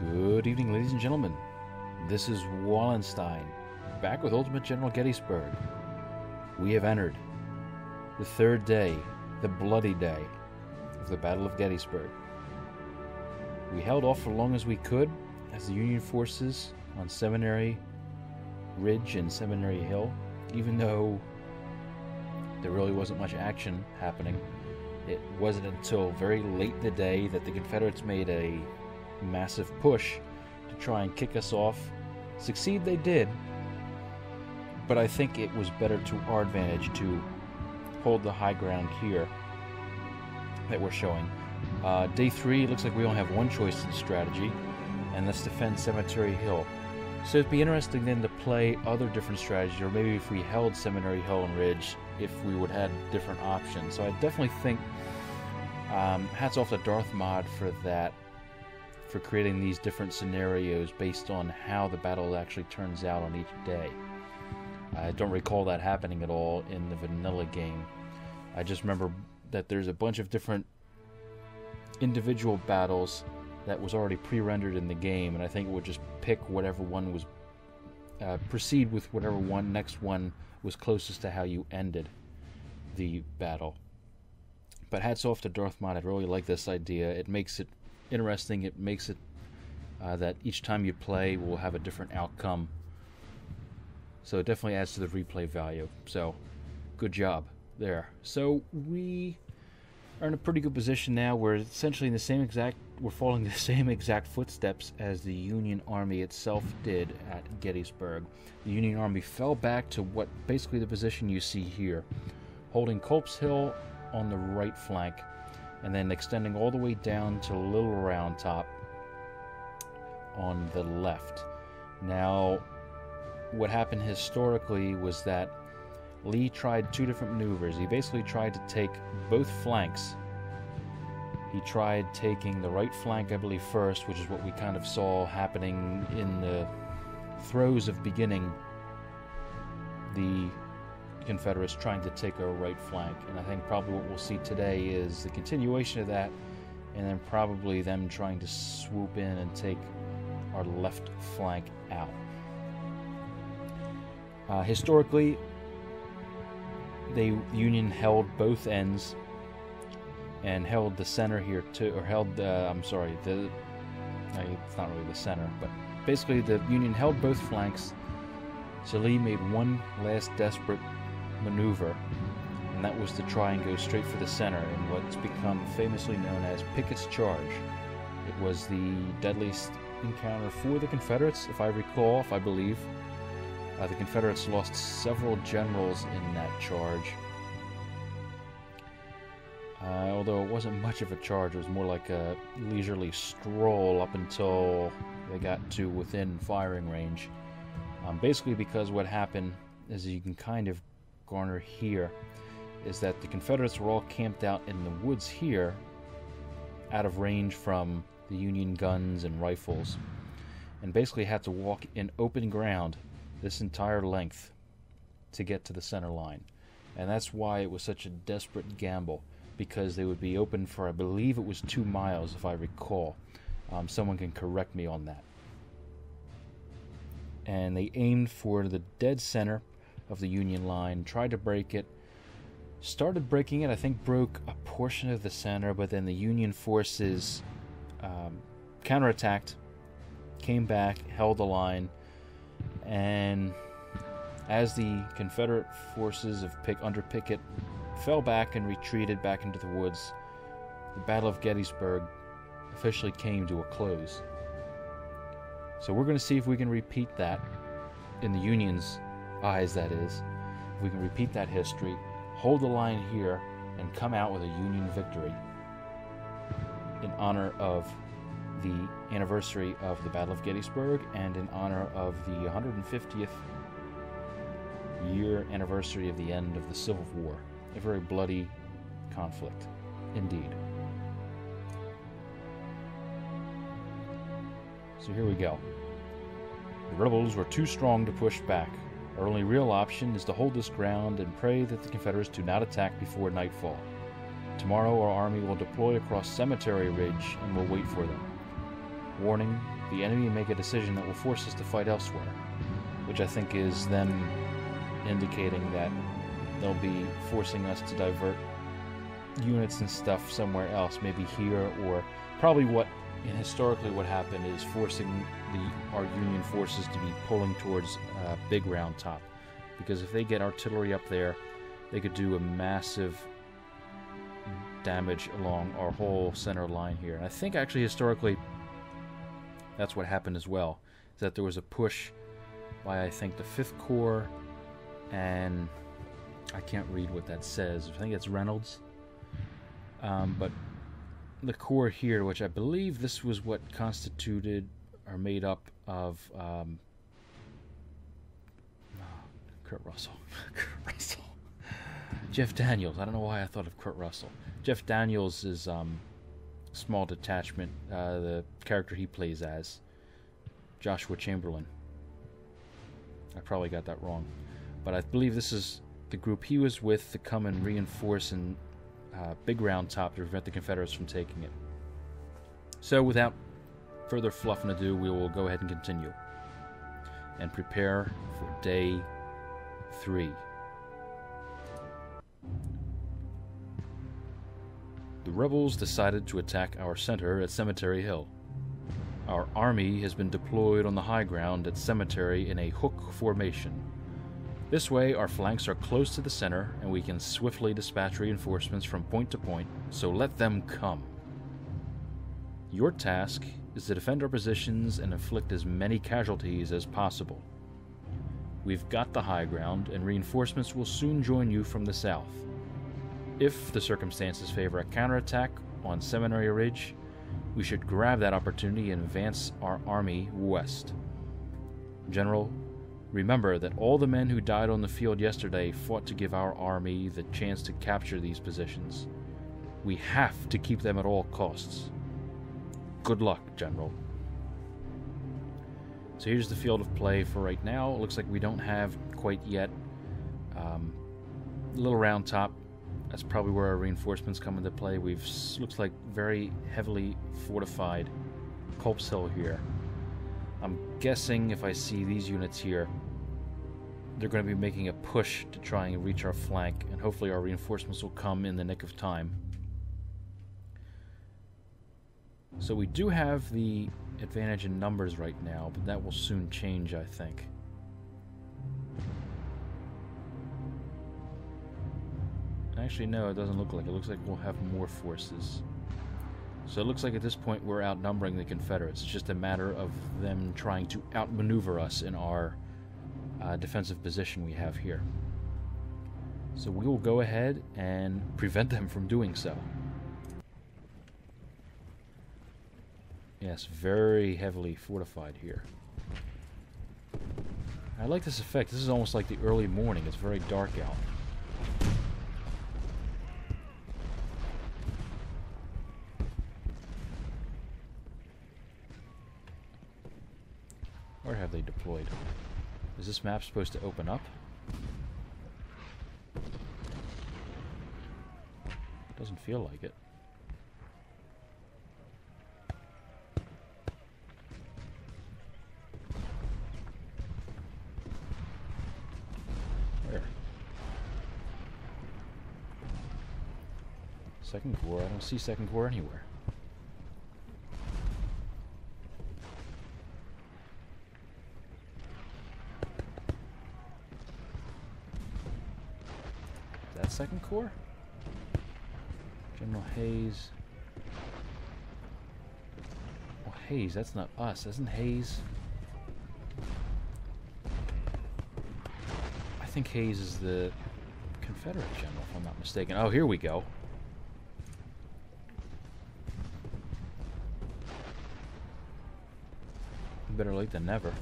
Good evening, ladies and gentlemen. This is Wallenstein, back with Ultimate General Gettysburg. We have entered the third day, the bloody day, of the Battle of Gettysburg. We held off for as long as we could as the Union forces on Seminary Ridge and Seminary Hill, even though there really wasn't much action happening. It wasn't until very late in the day that the Confederates made a massive push to try and kick us off. Succeed they did, but I think it was better to our advantage to hold the high ground here that we're showing. Day 3, it looks like we only have one choice in strategy, and that's defend Cemetery Hill. So it'd be interesting then to play other different strategies, or maybe if we held Seminary Hill and Ridge, if we would have different options. So I definitely think hats off to Darth Mod for that, for creating these different scenarios based on how the battle actually turns out on each day. I don't recall that happening at all in the vanilla game. I just remember that there's a bunch of different individual battles that was already pre-rendered in the game, and I think it would just pick whatever one was, proceed with whatever next one was closest to how you ended the battle. But hats off to Darth Mod. I really like this idea. It makes it interesting. It makes it that each time you play will have a different outcome. So it definitely adds to the replay value. So good job there. So we are in a pretty good position now. We're essentially in the same exact, we're following the same exact footsteps as the Union Army itself did at Gettysburg. The Union Army fell back to what basically the position you see here, holding Culp's Hill on the right flank, and then extending all the way down to Little Round Top on the left. Now, what happened historically was that Lee tried two different maneuvers. He basically tried to take both flanks. He tried taking the right flank, I believe, first, which is what we kind of saw happening in the throes of beginning the Confederates trying to take our right flank. And I think probably what we'll see today is the continuation of that, and then probably them trying to swoop in and take our left flank out. Historically, the Union held both ends and held the center here too, or held it's not really the center, but basically the Union held both flanks. So Lee made one last desperate maneuver, and that was to try and go straight for the center in what's become famously known as Pickett's Charge. It was the deadliest encounter for the Confederates, if I believe. The Confederates lost several generals in that charge. Although it wasn't much of a charge, it was more like a leisurely stroll up until they got to within firing range. Basically because what happened, as you can kind of garner here, is that the Confederates were all camped out in the woods here, out of range from the Union guns and rifles, and basically had to walk in open ground this entire length to get to the center line. And that's why it was such a desperate gamble, because they would be open for, I believe it was 2 miles, if I recall. Someone can correct me on that. And they aimed for the dead center of the Union line, tried to break it, started breaking it, I think broke a portion of the center, but then the Union forces counterattacked, came back, held the line, and as the Confederate forces under Pickett fell back and retreated back into the woods, the Battle of Gettysburg officially came to a close. So we're going to see if we can repeat that in the Union's eyes, that is. If we can repeat that history, hold the line here, and come out with a Union victory in honor of the anniversary of the Battle of Gettysburg and in honor of the 150th year anniversary of the end of the Civil War. A very bloody conflict, indeed. So here we go. The rebels were too strong to push back. Our only real option is to hold this ground and pray that the Confederates do not attack before nightfall. Tomorrow our army will deploy across Cemetery Ridge and will wait for them. warning, the enemy make a decision that will force us to fight elsewhere, which I think is them indicating that they'll be forcing us to divert units and stuff somewhere else, maybe here, or probably historically what happened is forcing our Union forces to be pulling towards Big Round Top, because if they get artillery up there, they could do a massive damage along our whole center line here. And I think actually historically that's what happened as well, is that there was a push by, I think, the 5th Corps, and I can't read what that says. I think it's Reynolds. But the Corps here, which I believe this was what constituted or made up of Kurt Russell. Kurt Russell. Jeff Daniels. I don't know why I thought of Kurt Russell. Jeff Daniels is small detachment, the character he plays as, Joshua Chamberlain. I probably got that wrong. But I believe this is the group he was with to come and reinforce in Big Round Top to prevent the Confederates from taking it. So without further fluff and ado, we will go ahead and continue and prepare for day 3. The rebels decided to attack our center at Cemetery Hill. Our army has been deployed on the high ground at Cemetery in a hook formation. This way, our flanks are close to the center, and we can swiftly dispatch reinforcements from point to point, so let them come. Your task is to defend our positions and inflict as many casualties as possible. We've got the high ground, and reinforcements will soon join you from the south. If the circumstances favor a counterattack on Seminary Ridge, we should grab that opportunity and advance our army west. General, remember that all the men who died on the field yesterday fought to give our army the chance to capture these positions. We have to keep them at all costs. Good luck, General. So here's the field of play for right now. It looks like we don't have quite yet Little Round Top. That's probably where our reinforcements come into play. Looks like very heavily fortified Culp's Hill here. I'm guessing if I see these units here, they're going to be making a push to try and reach our flank, and hopefully our reinforcements will come in the nick of time. So we do have the advantage in numbers right now, but that will soon change, I think. Actually, no, it doesn't look like it. It looks like we'll have more forces. So it looks like at this point we're outnumbering the Confederates. It's just a matter of them trying to outmaneuver us in our defensive position we have here. So we will go ahead and prevent them from doing so. Yes, very heavily fortified here. I like this effect. This is almost like the early morning. It's very dark out. Where have they deployed? Is this map supposed to open up? Doesn't feel like it. Where? Second Corps? I don't see Second Corps anywhere. Second Corps? General Hayes. Well, Hayes, that's not us. Isn't Hayes? I think Hayes is the Confederate general, if I'm not mistaken. Oh, here we go. Better late than never.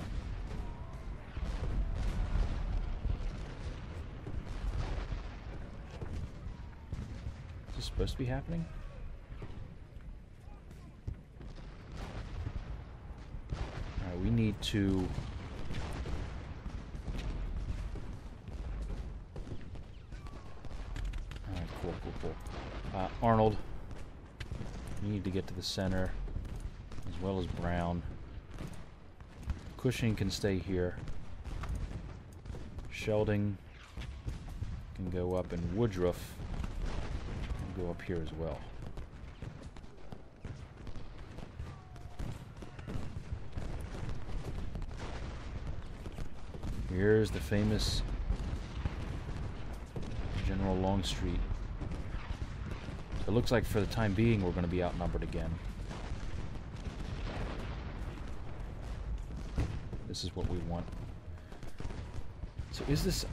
Supposed to be happening? Alright, we need to alright, cool. Arnold, you need to get to the center. as well as Brown. Cushing can stay here. Sheldon can go up, and Woodruff can go up here as well. Here's the famous General Longstreet. So it looks like for the time being we're going to be outnumbered again. This is what we want. So is this...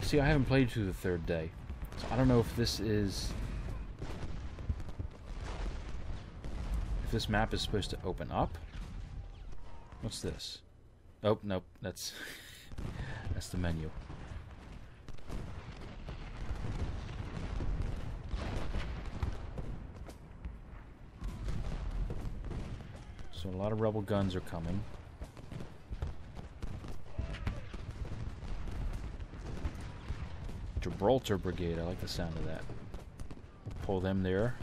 See, I haven't played through the third day. So I don't know if this is... If this map is supposed to open up. What's this? Oh, nope. That's... That's the menu. So a lot of rebel guns are coming. Gibraltar Brigade, I like the sound of that. Pull them there.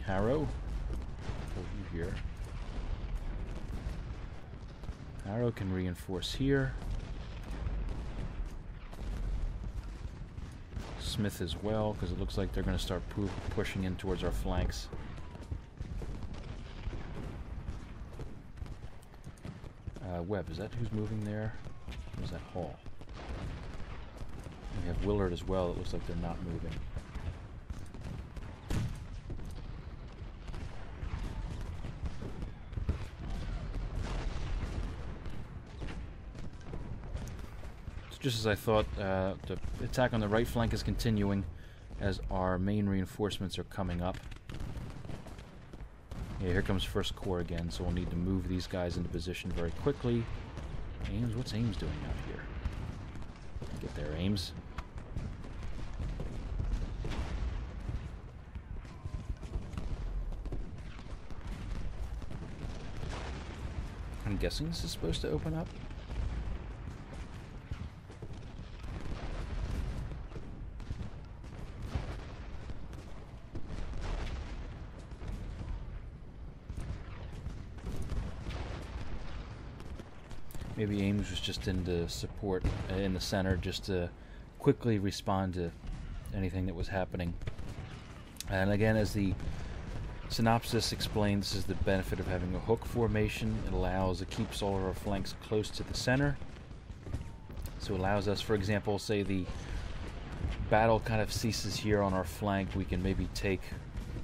Harrow. Pull you here. Harrow can reinforce here. Smith as well, because it looks like they're going to start pushing in towards our flanks. Webb, is that who's moving there? Or is that Hall? We have Willard as well. It looks like they're not moving. So just as I thought, the attack on the right flank is continuing as our main reinforcements are coming up. Yeah, here comes First Corps again, so we'll need to move these guys into position very quickly. Ames, what's Ames doing out here? Get there, Ames. I'm guessing this is supposed to open up. Maybe Ames was just into support in the center just to quickly respond to anything that was happening. And again, as the synopsis explains, this is the benefit of having a hook formation. It keeps all of our flanks close to the center. So it allows us, for example, say the battle kind of ceases here on our flank, we can maybe take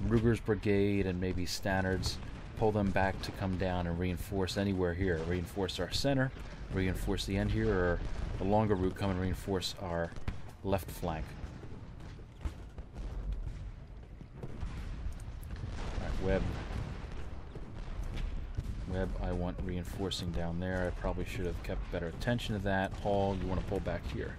Ruger's brigade and maybe Stannard's, pull them back to come down and reinforce anywhere here. Reinforce our center, reinforce the end here, or the longer route, come and reinforce our left flank. Alright, Webb, I want reinforcing down there. I probably should have kept better attention to that. Hall, you want to pull back here.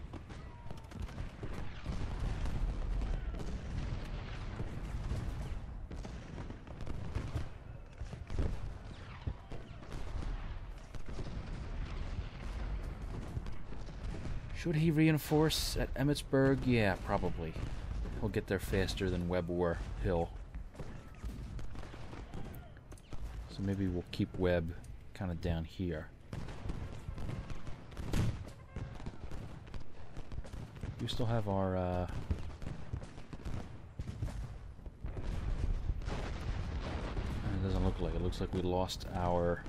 Should he reinforce at Emmitsburg? Yeah, probably. He'll get there faster than Webb or Hill. So maybe we'll keep Webb kind of down here. We still have our... It doesn't look like it. It looks like we lost our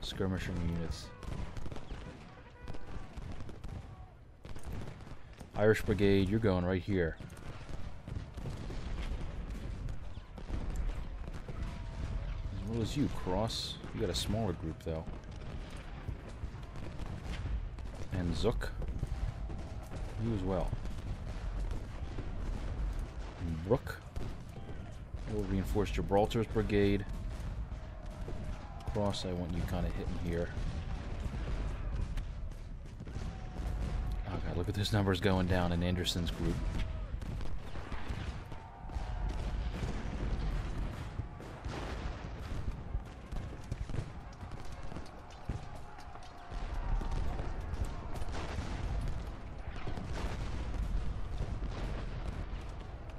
skirmishing units. Irish Brigade, you're going right here. As well as you, Cross. You got a smaller group, though. And Zook. You as well. And Brooke. We'll reinforce Gibraltar's brigade. Cross, I want you kind of hitting here. Okay, look at those numbers going down in Anderson's group.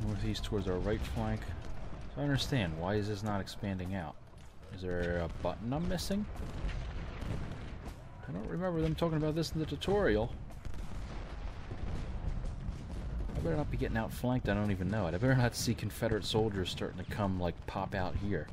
Northeast towards our right flank. So I understand. Why is this not expanding out? Is there a button I'm missing? I don't remember them talking about this in the tutorial. I better not be getting outflanked. I don't even know it. I better not see Confederate soldiers starting to come, like, pop out here.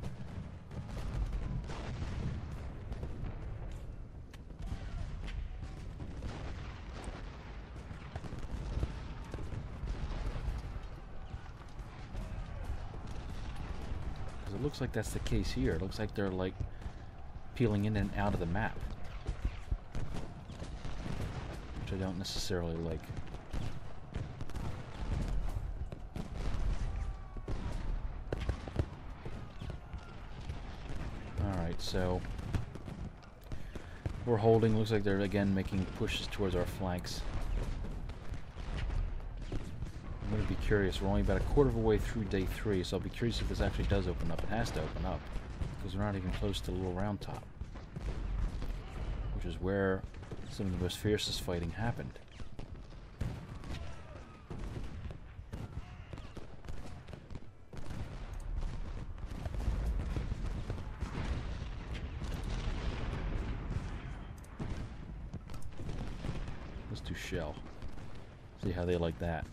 Because it looks like that's the case here. It looks like they're, like, peeling in and out of the map. Which I don't necessarily like. Alright, so we're holding. Looks like they're again making pushes towards our flanks. I'm going to be curious. We're only about a quarter of a way through day 3, so I'll be curious if this actually does open up. It has to open up, because we're not even close to the little round top, which is where some of the most fiercest fighting happened. Let's do shell. See how they like that.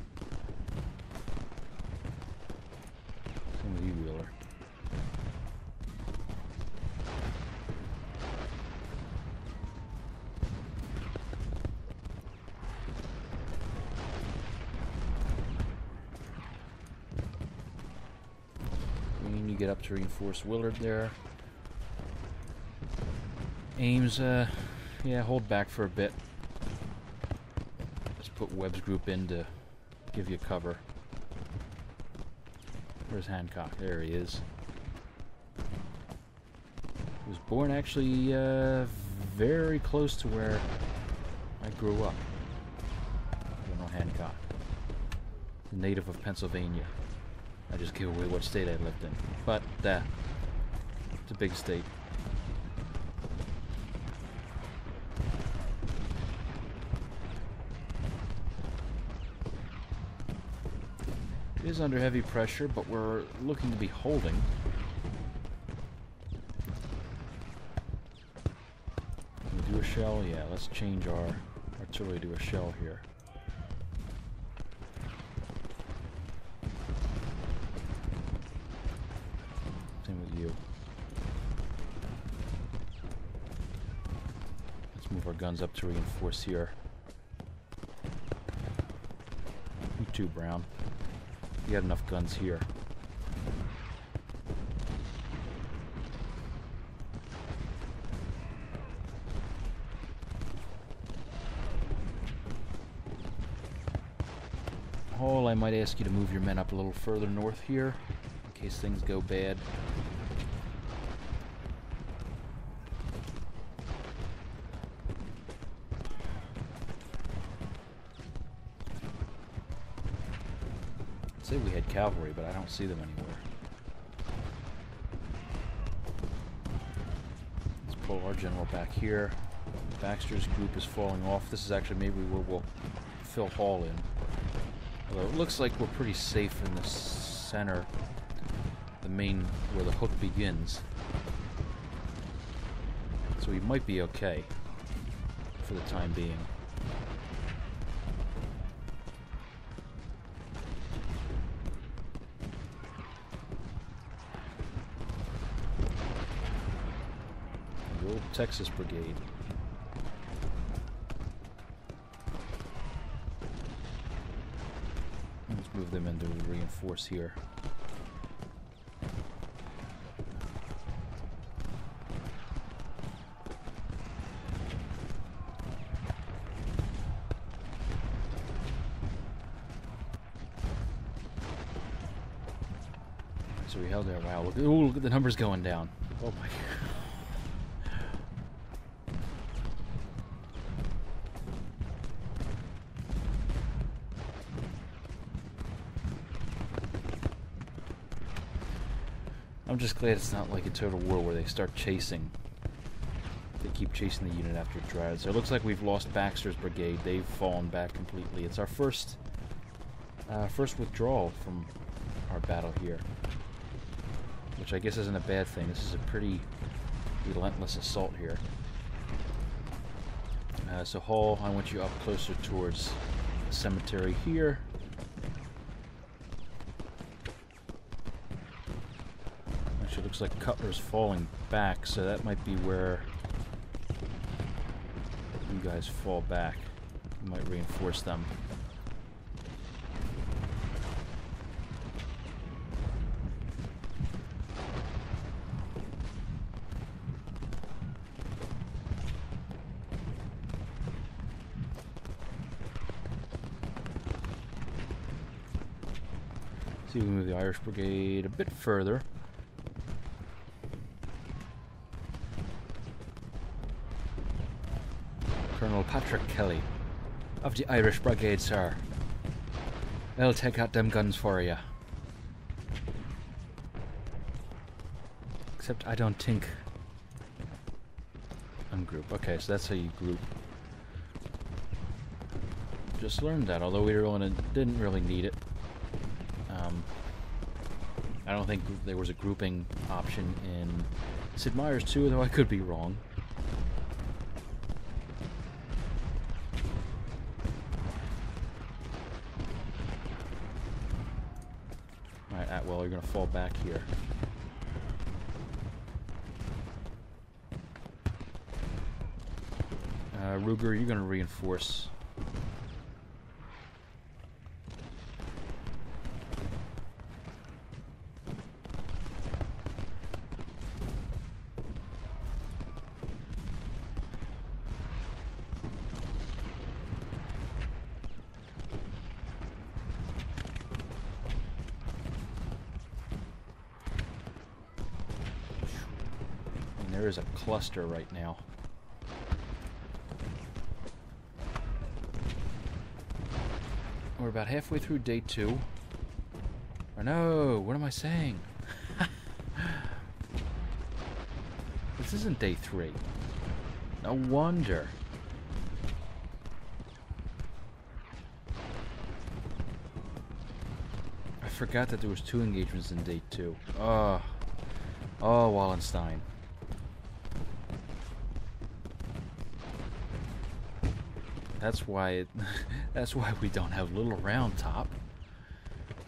Same with you, Wheeler. You get up to reinforce Willard there. Ames, yeah, hold back for a bit. Let's put Webb's group in to give you cover. Where's Hancock? There he is. He was born actually very close to where I grew up. General Hancock, a native of Pennsylvania. I just gave away what state I lived in. But, it's a big state. It is under heavy pressure, but we're looking to be holding. Can we do a shell? Yeah, let's change our artillery to a shell here. You. Let's move our guns up to reinforce here. You too, Brown. You got enough guns here. Hall, I might ask you to move your men up a little further north here, in case things go bad. Say we had cavalry, but I don't see them anywhere. Let's pull our general back here. Baxter's group is falling off. This is actually maybe where we'll fill Hall in. Although it looks like we're pretty safe in the center, the main, where the hook begins. So we might be okay for the time being. The old Texas Brigade. Let's move them into reinforce here. So we held there. Wow, look at the numbers going down. Oh my god. I'm just glad it's not like a Total War where they start chasing. They keep chasing the unit after it drives. So it looks like we've lost Baxter's brigade. They've fallen back completely. It's our first withdrawal from our battle here. Which I guess isn't a bad thing. This is a pretty relentless assault here. So Hall, I want you up closer towards the cemetery here. Actually, looks like Cutler's falling back, so that might be where you guys fall back. You might reinforce them. See if we move the Irish Brigade a bit further. Colonel Patrick Kelly of the Irish Brigade, sir. I'll take out them guns for you. Except I don't think I'm group. Okay, so that's how you group. Just learned that, although we didn't really need it. I don't think there was a grouping option in Sid Meier's 2, though I could be wrong. Alright, Atwell, you're going to fall back here. Ruger, you're going to reinforce. There is a cluster right now. We're about halfway through day 2. Or no, what am I saying? This isn't day 3. No wonder. I forgot that there was 2 engagements in day 2. Oh, Wallenstein. That's why that's why we don't have Little Round Top.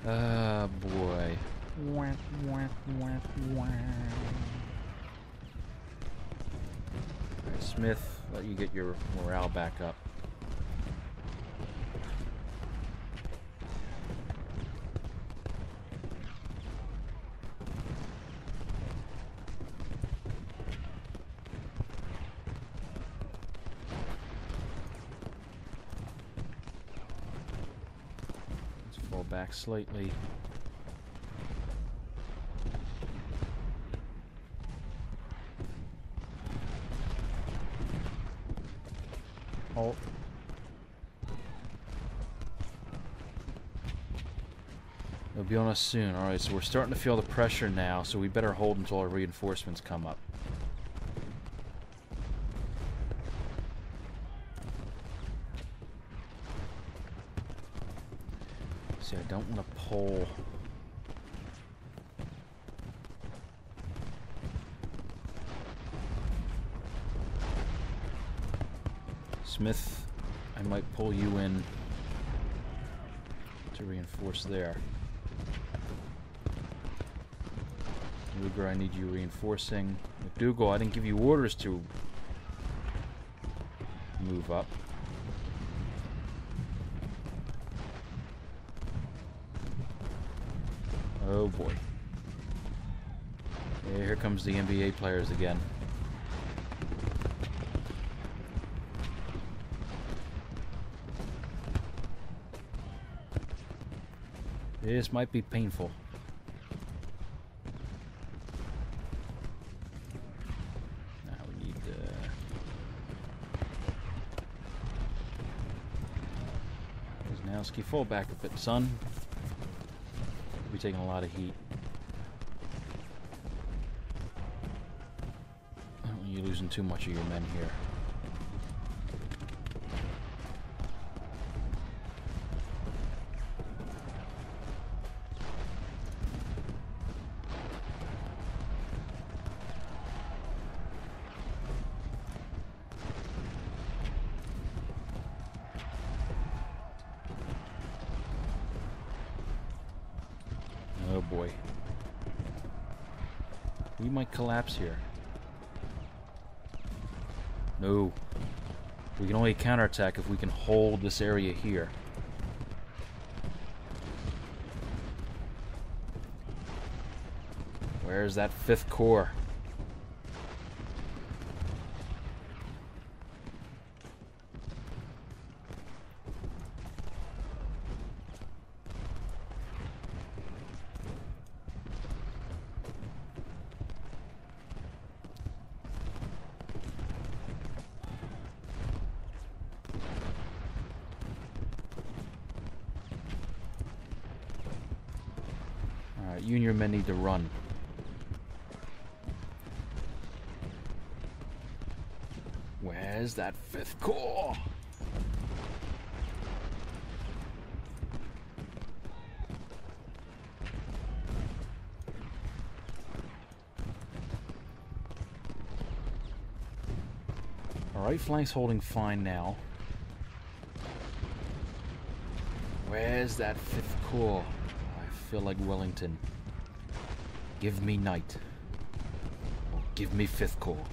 Oh boy. Alright, Smith, let you get your morale back up. Back slightly. Halt. They'll be on us soon. Alright, so we're starting to feel the pressure now, so we better hold until our reinforcements come up. See, I don't want to pull. Smith, I might pull you in to reinforce there. Luger, I need you reinforcing. McDougal, I didn't give you orders to move up. Oh boy. Yeah, here comes the NBA players again. This might be painful. Now we need Wisnowski, fall back a bit, son. We're taking a lot of heat. You're losing too much of your men here. boy. We might collapse here. No. We can only counterattack if we can hold this area here. Where's that 5th Corps? Union men need to run. Where's that 5th Corps? Our right flank's holding fine now. Where's that 5th Corps? I feel like Wellington. Give me night. Or give me 5th Corps.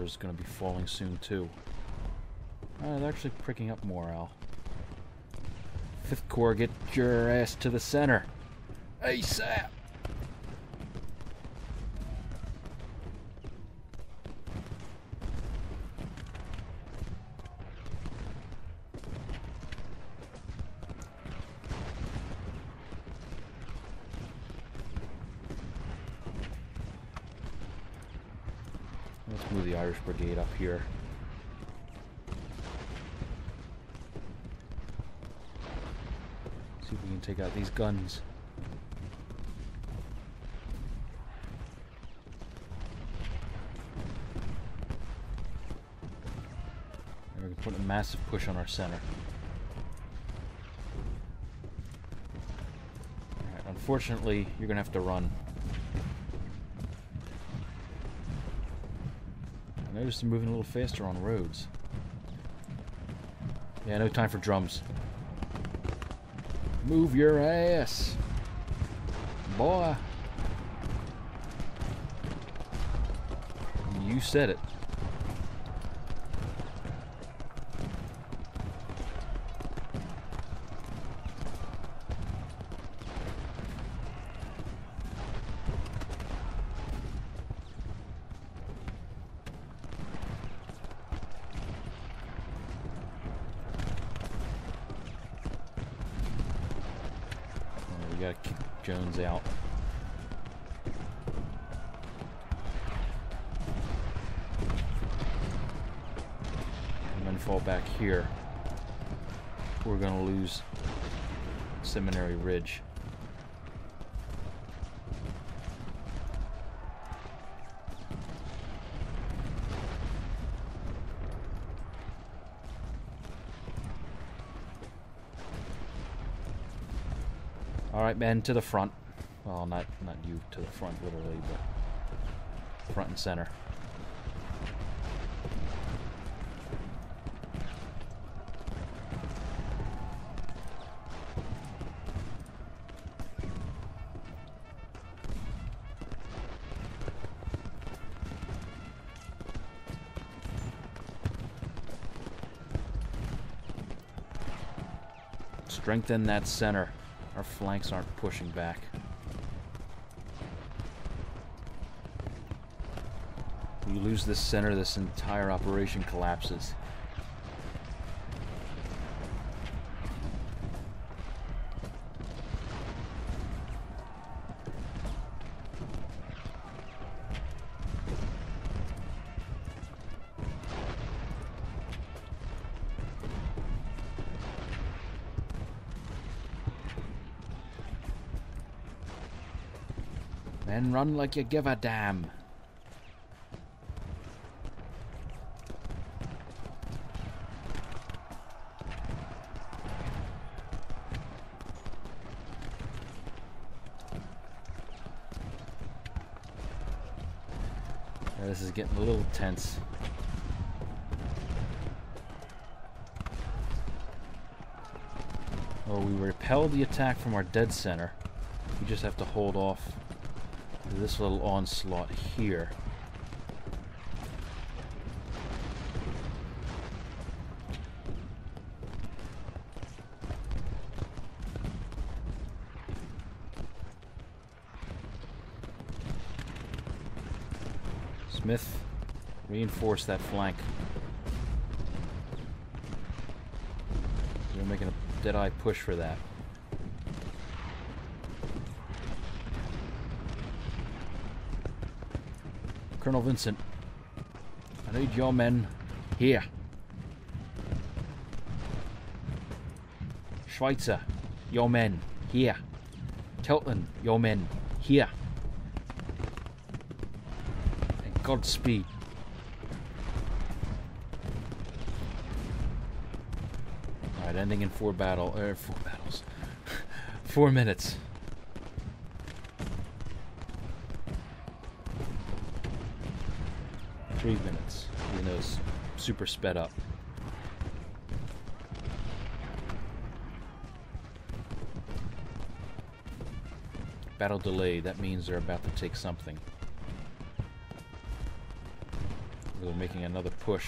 Is going to be falling soon too. They're actually pricking up morale. 5th Corps, get your ass to the center. ASAP! Let's move the Irish Brigade up here. See if we can take out these guns. And we can put a massive push on our center. Alright, unfortunately, you're going to have to run. I noticed they're moving a little faster on roads. Yeah, no time for drums. Move your ass, boy. You said it. Gotta kick Jones out. And then fall back here. We're gonna lose Seminary Ridge. Alright, men, to the front. Well, not you to the front, literally, but front and center. Strengthen that center. Our flanks aren't pushing back. When you lose this center, this entire operation collapses. Men, run like you give a damn. This is getting a little tense. Well, we repelled the attack from our dead center. We just have to hold off this little onslaught here. Smith, reinforce that flank. We're making a dead-eye push for that. Colonel Vincent, I need your men here. Schweitzer, your men here. Tilton, your men here. And Godspeed. Alright, ending in 4 battles. 4 minutes. Three minutes, even though it's super sped up. Battle delayed, that means they're about to take something. They're making another push.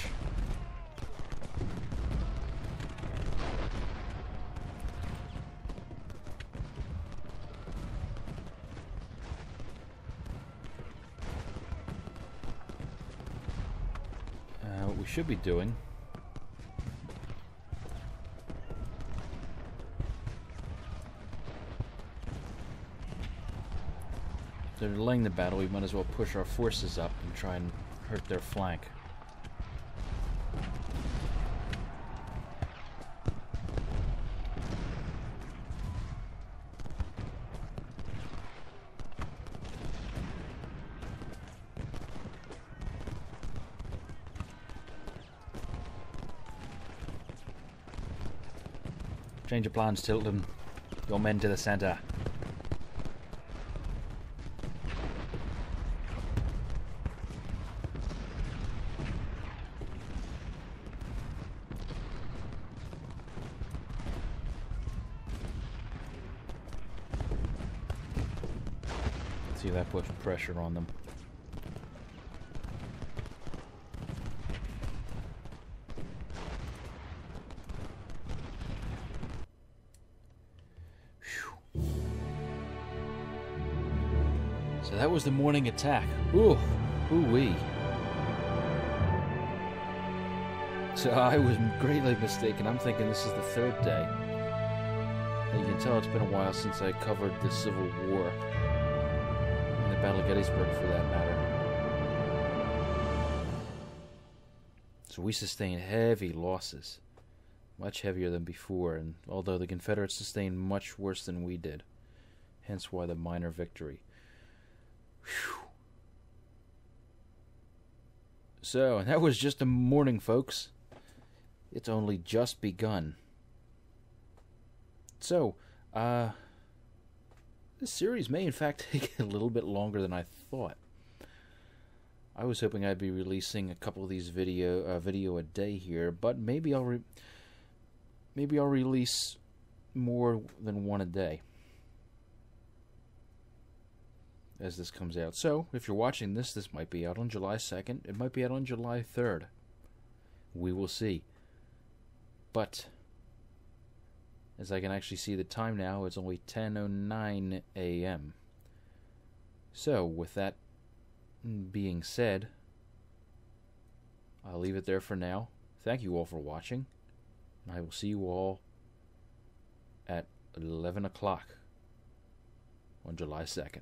What we should be doing they're delaying the battle, we might as well push our forces up and try and hurt their flank. Change of plans, Tilton. Your men to the center. See if that puts pressure on them. So that was the morning attack. Ooh, ooh-wee. So I was greatly mistaken. I'm thinking this is the 3rd day. And you can tell it's been a while since I covered the Civil War. And the Battle of Gettysburg, for that matter. So we sustained heavy losses. Much heavier than before. And although the Confederates sustained much worse than we did. Hence why the minor victory. Whew. So, that was just the morning, folks. It's only just begun. So, this series may in fact take a little bit longer than I thought. I was hoping I'd be releasing a couple of these video a day here, but maybe I'll release more than one a day as this comes out. So, if you're watching this, this might be out on July 2nd. It might be out on July 3rd. We will see. But, as I can actually see the time now, it's only 10:09 a.m. So, with that being said, I'll leave it there for now. Thank you all for watching. And I will see you all at 11 o'clock on July 2nd.